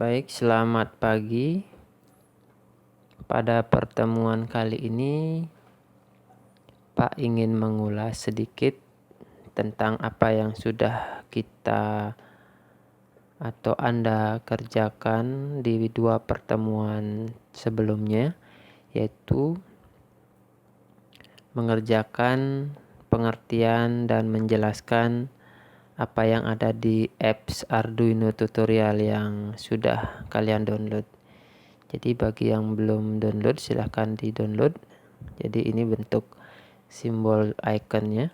Baik, selamat pagi. Pada pertemuan kali ini, Pak ingin mengulas sedikit tentang apa yang sudah kita atau Anda kerjakan di 2 pertemuan sebelumnya, yaitu mengerjakan pengertian dan menjelaskan apa yang ada di apps Arduino tutorial yang sudah kalian download. Jadi bagi yang belum download silahkan di download. Jadi ini bentuk simbol ikonnya.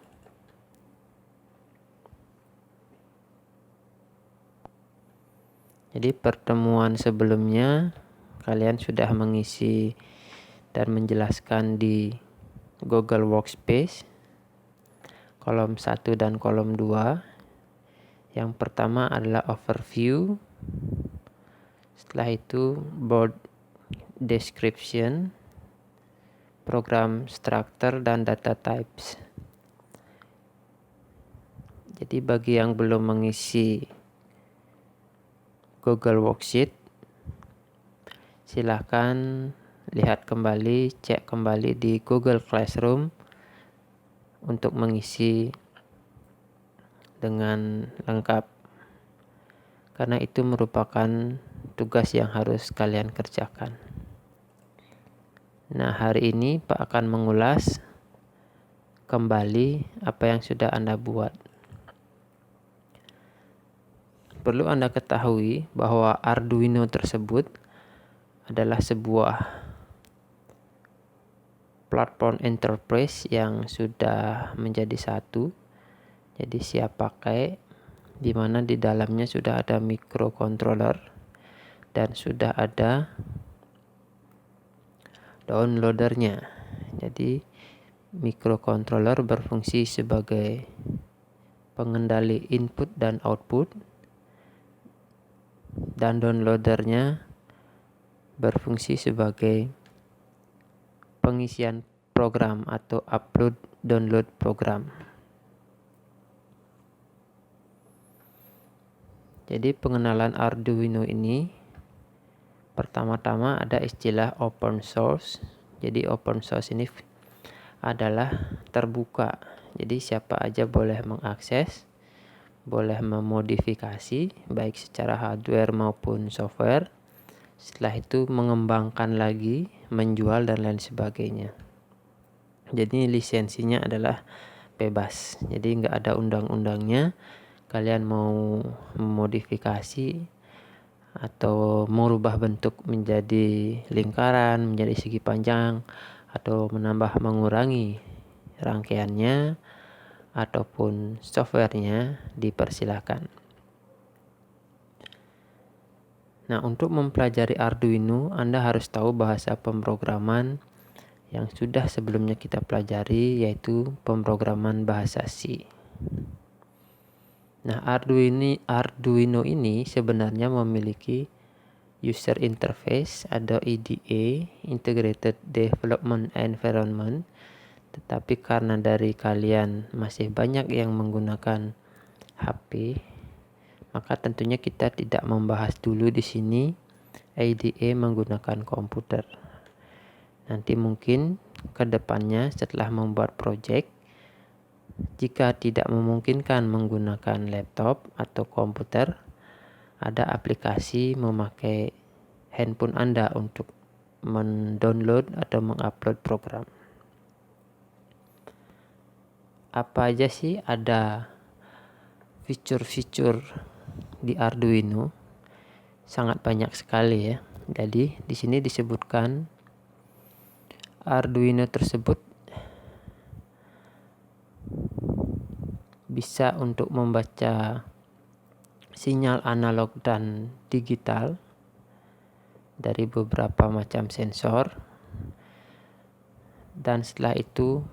Jadi pertemuan sebelumnya kalian sudah mengisi dan menjelaskan di Google Workspace kolom 1 dan kolom 2. Yang pertama adalah overview. Setelah itu board description, program structure, dan data types. Jadi bagi yang belum mengisi Google Worksheet, silahkan lihat kembali, cek kembali di Google Classroom untuk mengisi dengan lengkap, karena itu merupakan tugas yang harus kalian kerjakan. Nah, hari ini Pak akan mengulas kembali apa yang sudah Anda buat. Perlu Anda ketahui bahwa Arduino tersebut adalah sebuah platform enterprise yang sudah menjadi satu. Jadi siap pakai, di mana di dalamnya sudah ada microcontroller dan sudah ada downloadernya. Jadi microcontroller berfungsi sebagai pengendali input dan output, dan downloadernya berfungsi sebagai pengisian program atau upload download program. Jadi pengenalan Arduino ini, pertama-tama ada istilah open source. Jadi open source ini adalah terbuka. Jadi siapa aja boleh mengakses, boleh memodifikasi baik secara hardware maupun software. Setelah itu mengembangkan lagi, menjual dan lain sebagainya. Jadi lisensinya adalah bebas. Jadi nggak ada undang-undangnya. Kalian mau memodifikasi atau merubah bentuk menjadi lingkaran, menjadi segi panjang, atau menambah mengurangi rangkaiannya ataupun softwarenya, dipersilakan. Nah, untuk mempelajari Arduino, Anda harus tahu bahasa pemrograman yang sudah sebelumnya kita pelajari, yaitu pemrograman bahasa C. Nah, Arduino ini sebenarnya memiliki user interface atau IDE, Integrated Development Environment. Tetapi karena dari kalian masih banyak yang menggunakan HP, maka tentunya kita tidak membahas dulu di sini IDE menggunakan komputer. Nanti mungkin ke depannya setelah membuat project, jika tidak memungkinkan menggunakan laptop atau komputer, ada aplikasi memakai handphone Anda untuk mendownload atau mengupload program. Apa aja sih ada fitur-fitur di Arduino? Sangat banyak sekali ya. Jadi di sini disebutkan Arduino tersebut bisa untuk membaca sinyal analog dan digital dari beberapa macam sensor, dan setelah itu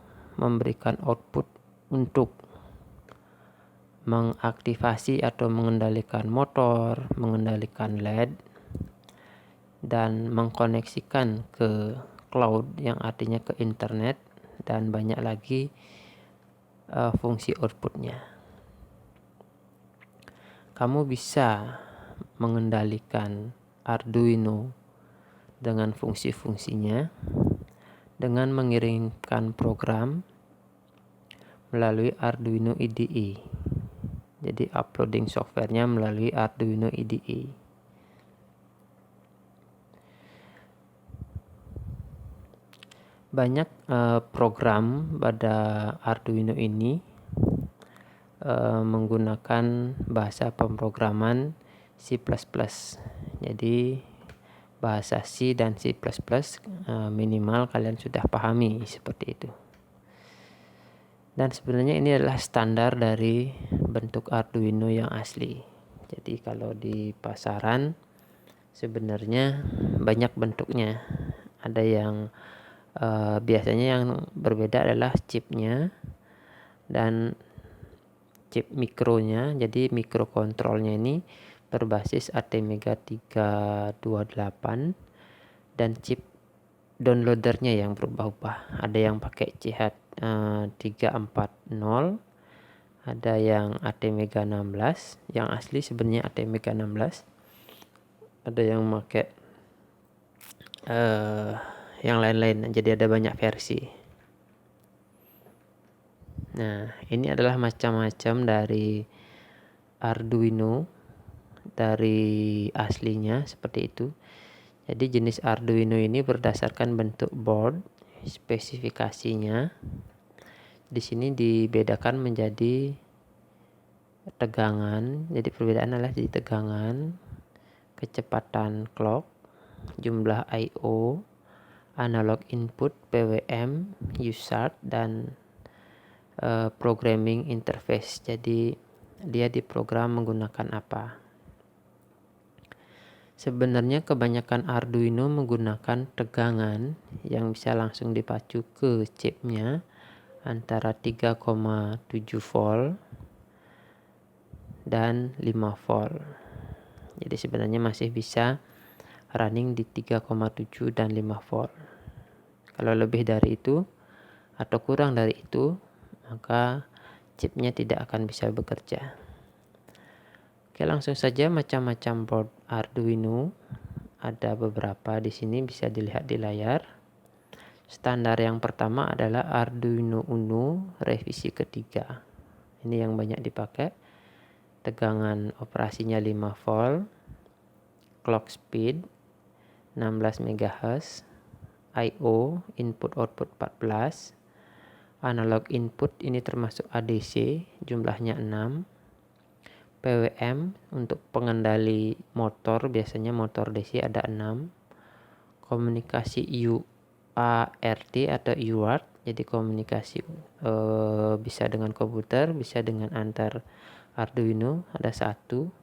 memberikan output untuk mengaktifasi atau mengendalikan motor, mengendalikan LED, dan mengkoneksikan ke cloud yang artinya ke internet, dan banyak lagi fungsi outputnya. Kamu bisa mengendalikan Arduino dengan fungsi-fungsinya dengan mengirimkan program melalui Arduino IDE. Jadi uploading softwarenya melalui Arduino IDE. Banyak program pada Arduino ini menggunakan bahasa pemrograman C++. Jadi bahasa C dan C++ minimal kalian sudah pahami seperti itu. Dan sebenarnya ini adalah standar dari bentuk Arduino yang asli. Jadi kalau di pasaran sebenarnya banyak bentuknya. Ada yang biasanya yang berbeda adalah chipnya dan chip mikronya. Jadi mikrokontrolnya ini berbasis ATmega 328 dan chip downloadernya yang berubah-ubah. Ada yang pakai CH340, ada yang ATmega 16, yang asli sebenarnya ATmega 16. Ada yang pakai yang lain-lain, jadi ada banyak versi. Nah, ini adalah macam-macam dari Arduino dari aslinya seperti itu. Jadi jenis Arduino ini berdasarkan bentuk board, spesifikasinya. Di sini dibedakan menjadi tegangan. Jadi perbedaan adalah di tegangan, kecepatan clock, jumlah I/O, analog input, PWM, USART, dan programming interface. Jadi dia diprogram menggunakan apa. Sebenarnya kebanyakan Arduino menggunakan tegangan yang bisa langsung dipacu ke chipnya antara 3,7 volt dan 5 volt. Jadi sebenarnya masih bisa running di 3,7 dan 5 volt. Kalau lebih dari itu atau kurang dari itu, maka chipnya tidak akan bisa bekerja. Oke, langsung saja macam-macam board Arduino. Ada beberapa di sini bisa dilihat di layar. Standar yang pertama adalah Arduino Uno revisi ketiga. Ini yang banyak dipakai. Tegangan operasinya 5 volt. Clock speed 16 MHz. I/O input output 14. Analog input ini termasuk ADC, jumlahnya 6. PWM untuk pengendali motor, biasanya motor DC ada 6. Komunikasi UART atau UART, jadi komunikasi bisa dengan komputer, bisa dengan antar Arduino, ada 1.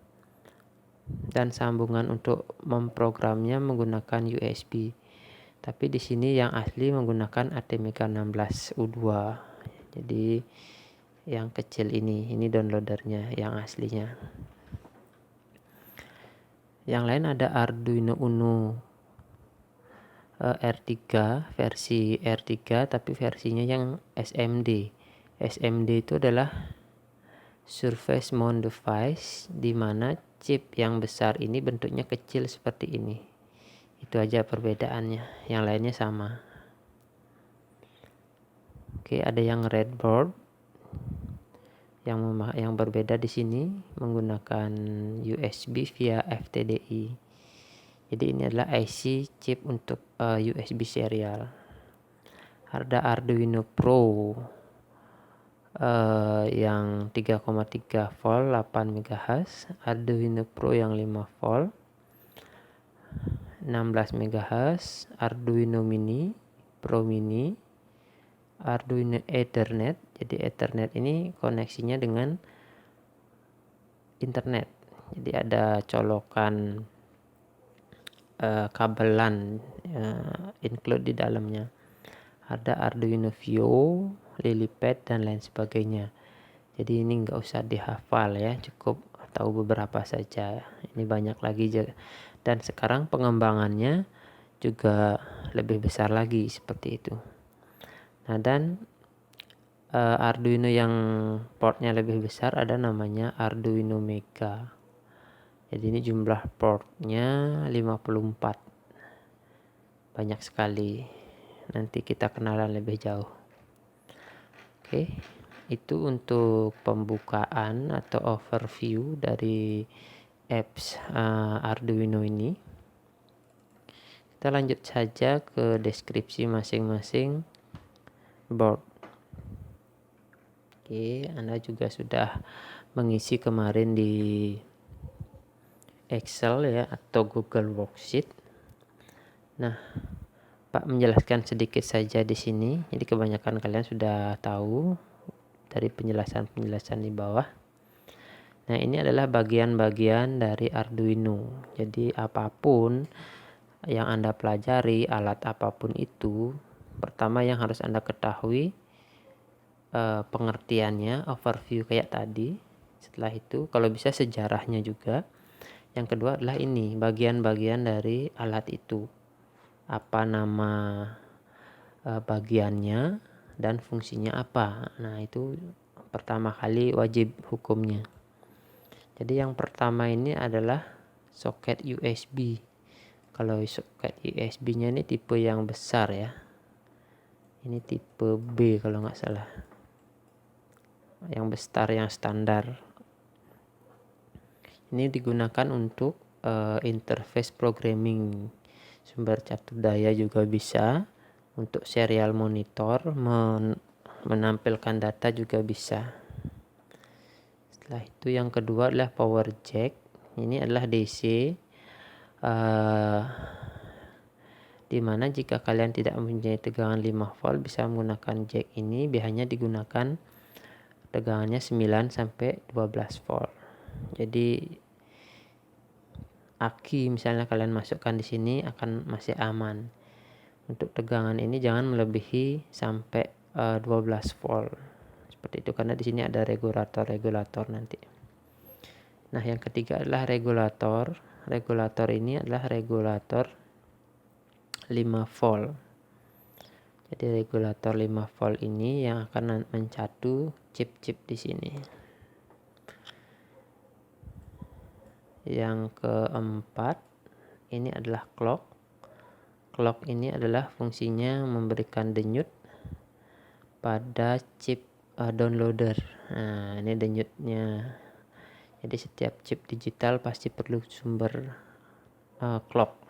Dan sambungan untuk memprogramnya menggunakan USB. Tapi di sini yang asli menggunakan ATmega 16 U2. Jadi yang kecil ini downloadernya yang aslinya. Yang lain ada Arduino Uno R3, versi R3 tapi versinya yang SMD. SMD itu adalah Surface Mount Device, di mana chip yang besar ini bentuknya kecil seperti ini. Itu aja perbedaannya, yang lainnya sama. Oke, ada yang Redboard. Yang berbeda di sini menggunakan USB via FTDI. Jadi ini adalah IC chip untuk USB serial. Ada Arduino Pro yang 3,3 volt 8 MHz, Arduino Pro yang 5 volt 16 MHz, Arduino Mini, Pro Mini, Arduino Ethernet. Jadi Ethernet ini koneksinya dengan internet. Jadi ada colokan kabel LAN include di dalamnya. Ada Arduino Vio, Lilipad, dan lain sebagainya. Jadi ini nggak usah dihafal ya, cukup tahu beberapa saja. Ini banyak lagi dan sekarang pengembangannya juga lebih besar lagi seperti itu. Nah, dan Arduino yang portnya lebih besar ada namanya Arduino Mega. Jadi ini jumlah portnya 54, banyak sekali. Nanti kita kenalan lebih jauh. Oke, itu untuk pembukaan atau overview dari apps Arduino ini. Kita lanjut saja ke deskripsi masing-masing board. Oke, Anda juga sudah mengisi kemarin di Excel ya atau Google Worksheet. Nah, Pak menjelaskan sedikit saja di sini. Jadi kebanyakan kalian sudah tahu dari penjelasan-penjelasan di bawah. Nah, ini adalah bagian-bagian dari Arduino. Jadi apapun yang Anda pelajari, alat apapun itu, pertama yang harus Anda ketahui pengertiannya, overview kayak tadi. Setelah itu kalau bisa sejarahnya juga. Yang kedua adalah ini, bagian-bagian dari alat itu. Apa nama bagiannya dan fungsinya apa. Nah, itu pertama kali wajib hukumnya. Jadi yang pertama ini adalah soket USB. Kalau soket USB-nya ini tipe yang besar ya. Ini tipe B kalau nggak salah. Yang besar, yang standar. Ini digunakan untuk interface programming, sumber catur daya juga bisa, untuk serial monitor, menampilkan data juga bisa. Setelah itu yang kedua adalah power jack. Ini adalah DC, dimana jika kalian tidak mempunyai tegangan 5 volt bisa menggunakan jack ini. Biasanya digunakan tegangannya 9 sampai 12 volt. Jadi aki misalnya kalian masukkan di sini akan masih aman. Untuk tegangan ini jangan melebihi sampai 12 volt. Seperti itu karena di sini ada regulator nanti. Nah, yang ketiga adalah regulator. Regulator ini adalah regulator 5 volt. Jadi regulator 5 volt ini yang akan mencatu chip-chip di sini. Yang keempat ini adalah clock. Clock ini adalah fungsinya memberikan denyut pada chip downloader. Nah, ini denyutnya. Jadi setiap chip digital pasti perlu sumber clock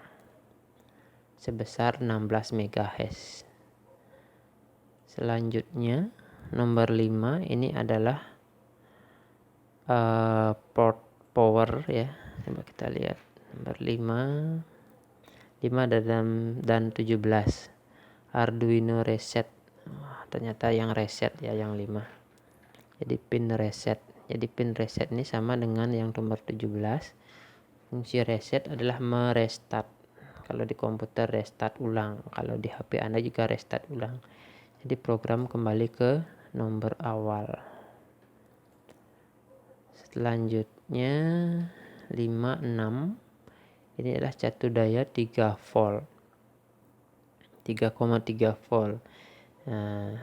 sebesar 16 MHz. Selanjutnya nomor 5 ini adalah port power ya. Coba kita lihat nomor 5 dan 17 Arduino reset. Ternyata yang reset ya yang 5. Jadi pin reset. Jadi pin reset ini sama dengan yang nomor 17. Fungsi reset adalah merestart. Kalau di komputer restart ulang, kalau di HP Anda juga restart ulang. Jadi program kembali ke nomor awal. Selanjutnya 5, 6 ini adalah catur daya 3 volt 3,3 volt. Nah,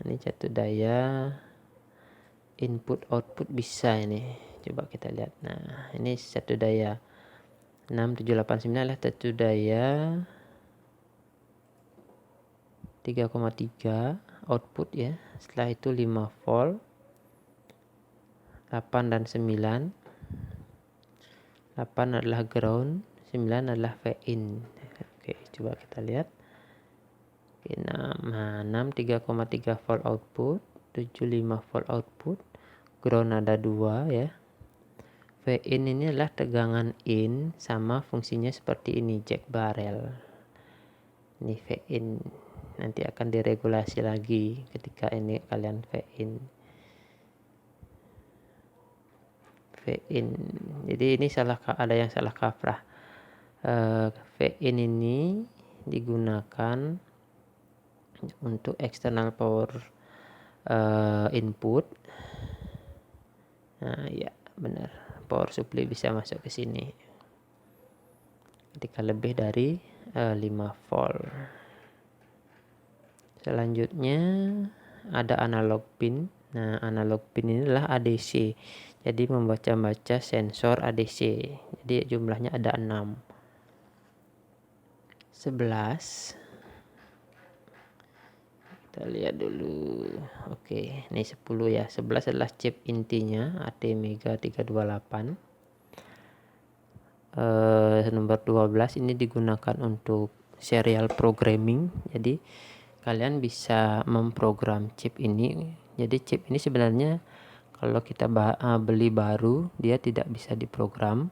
ini catur daya input output bisa ini. Coba kita lihat. Nah, ini catur daya 6789 adalah catur daya 3,3 output ya. Setelah itu 5 volt 8 dan 9. 8 adalah ground, 9 adalah V-in. Oke, coba kita lihat. Oke, 6 3,3 volt output, 75 volt output, ground ada 2 ya. V-in ini adalah tegangan in, sama fungsinya seperti ini, jack barrel. Ini V-in, nanti akan diregulasi lagi ketika ini kalian V-in. Jadi ini ada yang salah kaprah. V-in ini digunakan untuk external power input. Nah, ya benar, power supply bisa masuk ke sini ketika lebih dari 5 volt. Selanjutnya ada analog pin. Nah, analog pin ini adalah ADC. Jadi membaca-baca sensor ADC. Jadi jumlahnya ada 6. 11. Kita lihat dulu. Oke, ini 10 ya. 11 adalah chip intinya ATmega 328. Nomor 12 ini digunakan untuk serial programming. Jadi kalian bisa memprogram chip ini. Jadi chip ini sebenarnya kalau kita beli baru, dia tidak bisa diprogram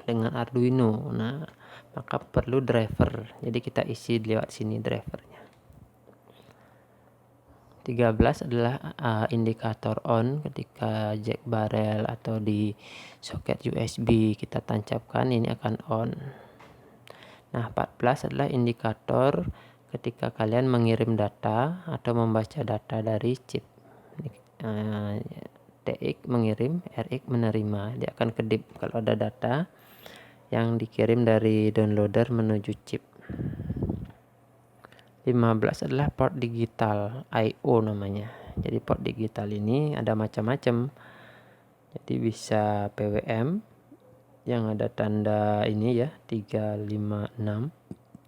dengan Arduino. Nah, maka perlu driver. Jadi kita isi lewat sini drivernya. 13 adalah indikator on ketika jack barrel atau di soket USB kita tancapkan, ini akan on. Nah, 14 adalah indikator ketika kalian mengirim data atau membaca data dari chip. TX mengirim, RX menerima. Dia akan kedip kalau ada data yang dikirim dari downloader menuju chip. 15 adalah port digital, I/O namanya. Jadi port digital ini ada macam-macam. Jadi bisa PWM yang ada tanda ini ya, 3, 5, 6,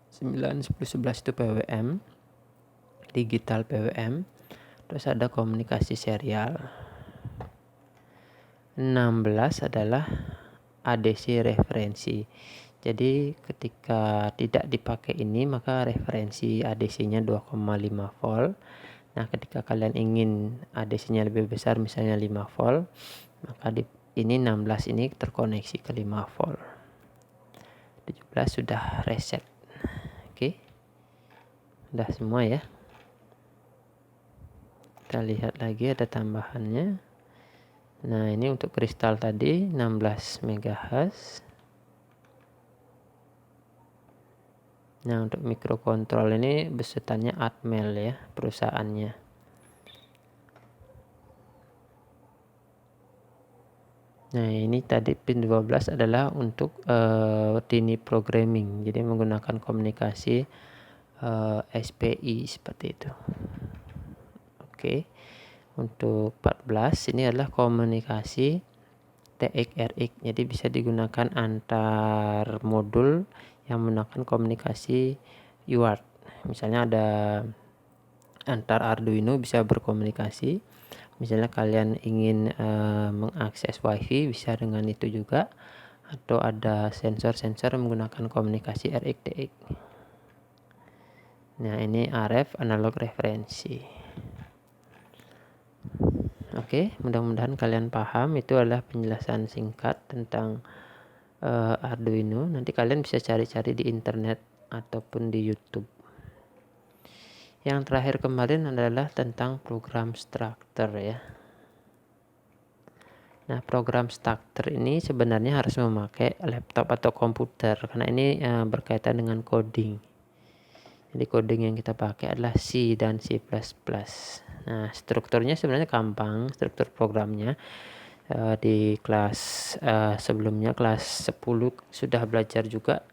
9, 10, 11 itu PWM. Digital PWM. Terus ada komunikasi serial. 16 adalah ADC referensi. Jadi ketika tidak dipakai ini maka referensi ADC-nya 2,5 volt. Nah, ketika kalian ingin ADC-nya lebih besar misalnya 5 volt, maka ini 16 ini terkoneksi ke 5 volt. 17 sudah reset. Oke. Sudah semua ya. Kita lihat lagi ada tambahannya. Nah, ini untuk kristal tadi 16 MHz. Nah, untuk mikrokontrol ini besutannya Atmel ya, perusahaannya. Nah, ini tadi pin 12 adalah untuk tiny programming. Jadi menggunakan komunikasi SPI seperti itu. Oke. Untuk 14 ini adalah komunikasi TX-RX. Jadi bisa digunakan antar modul yang menggunakan komunikasi UART. Misalnya ada antar Arduino bisa berkomunikasi. Misalnya kalian ingin mengakses WiFi bisa dengan itu juga. Atau ada sensor-sensor menggunakan komunikasi RX-TX. Nah, ini RF analog referensi. Oke, mudah-mudahan kalian paham. Itu adalah penjelasan singkat tentang Arduino. Nanti kalian bisa cari-cari di internet ataupun di YouTube. Yang terakhir kemarin adalah tentang program structure ya. Nah, program structure ini sebenarnya harus memakai laptop atau komputer karena ini berkaitan dengan coding. Jadi coding yang kita pakai adalah C dan C++. Nah, strukturnya sebenarnya gampang, struktur programnya. Di kelas sebelumnya kelas 10 sudah belajar juga.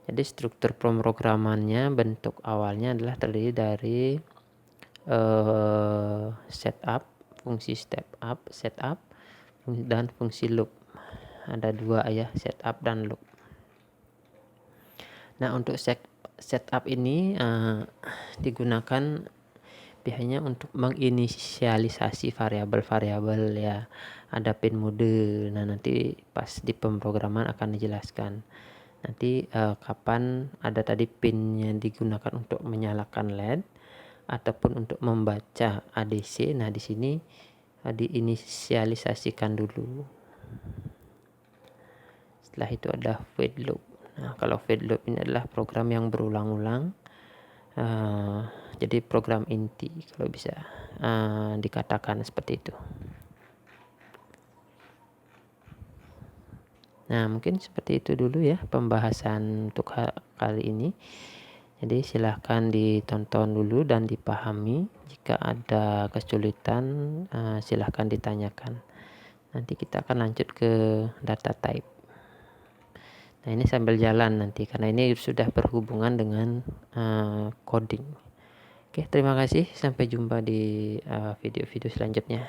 Jadi struktur pemrogramannya bentuk awalnya adalah terdiri dari setup, fungsi step up, setup, dan fungsi loop. Ada 2 ya, setup dan loop. Nah, untuk setup ini digunakan biasanya untuk menginisialisasi variabel-variabel ya. Ada pin mode. Nah, nanti pas di pemrograman akan dijelaskan. Nanti kapan ada tadi pin yang digunakan untuk menyalakan LED ataupun untuk membaca ADC. Nah, di sini diinisialisasikan dulu. Setelah itu ada void loop. Nah, kalau void loop ini adalah program yang berulang-ulang. Jadi program inti kalau bisa dikatakan seperti itu. Nah, mungkin seperti itu dulu ya pembahasan untuk kali ini. Jadi silahkan ditonton dulu dan dipahami. Jika ada kesulitan silahkan ditanyakan. Nanti kita akan lanjut ke data type. Nah, ini sambil jalan nanti karena ini sudah berhubungan dengan coding. Oke, terima kasih. Sampai jumpa di video-video selanjutnya.